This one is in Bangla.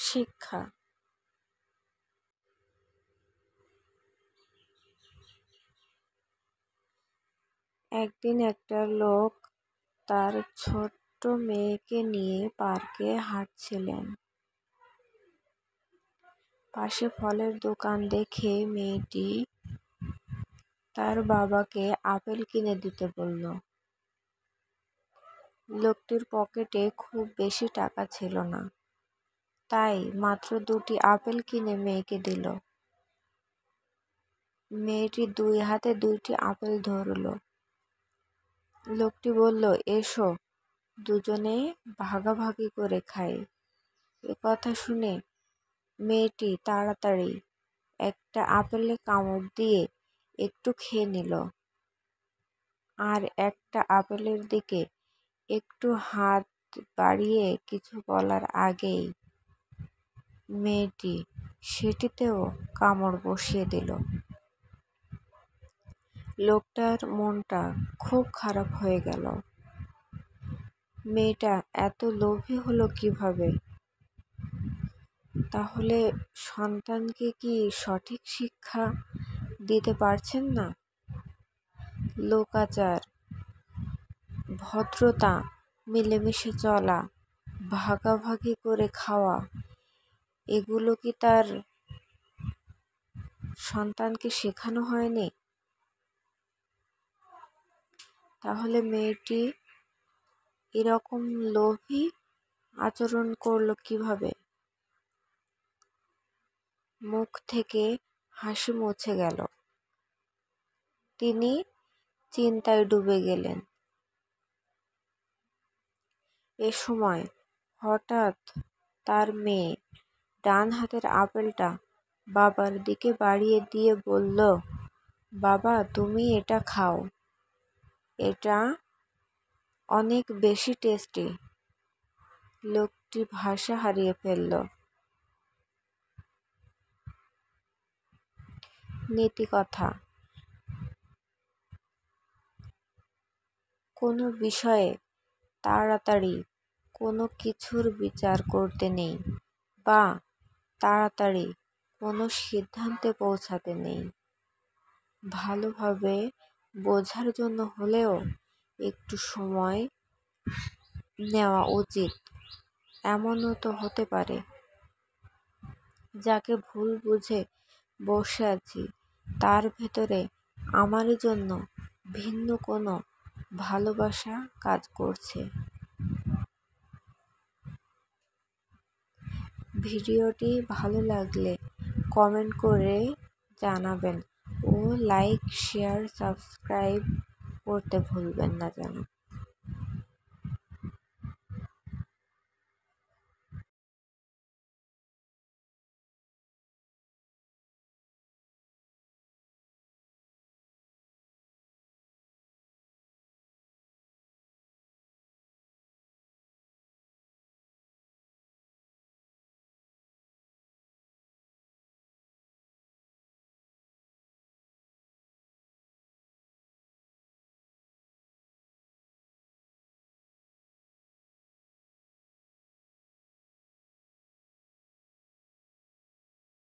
শিক্ষা। একদিন একটা লোক তার ছোট্ট মেয়েকে নিয়ে পার্কে হাঁটছিলেন। পাশে ফলের দোকান দেখে মেয়েটি তার বাবাকে আপেল কিনে দিতে বলল। লোকটির পকেটে খুব বেশি টাকা ছিল না, তাই মাত্র 2টি আপেল কিনে মেয়েকে দিল। মেয়েটি 2 হাতে 2টি আপেল ধরল। লোকটি বলল, এসো দুজনে ভাগাভাগি করে খাই। কথা শুনে মেয়েটি তাড়াতাড়ি একটা আপেলে কামড় দিয়ে একটু খেয়ে নিল, আর একটা আপেলের দিকে একটু হাত বাড়িয়ে কিছু বলার আগেই মেয়েটি সেটিতেও কামড় বসিয়ে দিল। লোকটার মনটা খুব খারাপ হয়ে গেল। মেয়েটা এত লোভী হলো কিভাবে? তাহলে সন্তানকে কি সঠিক শিক্ষা দিতে পারছেন না? লোকাচার, ভদ্রতা, মিলেমিশে চলা, ভাগাভাগি করে খাওয়া, এগুলো কি তার সন্তানকে শেখানো হয়নি? তাহলে মেয়েটি এরকম লোভী আচরণ করলো কিভাবে? মুখ থেকে হাসি মুছে গেল। তিনি চিন্তায় ডুবে গেলেন। এ সময় হঠাৎ তার মেয়ে ডান হাতের আপেলটা বাবার দিকে বাড়িয়ে দিয়ে বলল, বাবা, তুমি এটা খাও, এটা অনেক বেশি টেস্টি। লোকটি ভাষা হারিয়ে ফেলল। নীতিকথা: কোনো বিষয়ে তাড়াতাড়ি কোনো কিছুর বিচার করতে নেই বা তাড়াতাড়ি কোনো সিদ্ধান্তে পৌঁছাতে নেই। ভালোভাবে বোঝার জন্য হলেও একটু সময় নেওয়া উচিত। এমনও তো হতে পারে, যাকে ভুল বুঝে বসে আছি তার ভেতরে আমারই জন্য ভিন্ন কোনো ভালোবাসা কাজ করছে। ভিডিওটি ভালো লাগলে কমেন্ট করে জানাবেন ও লাইক, শেয়ার, সাবস্ক্রাইব করতে ভুলবেন না যেন।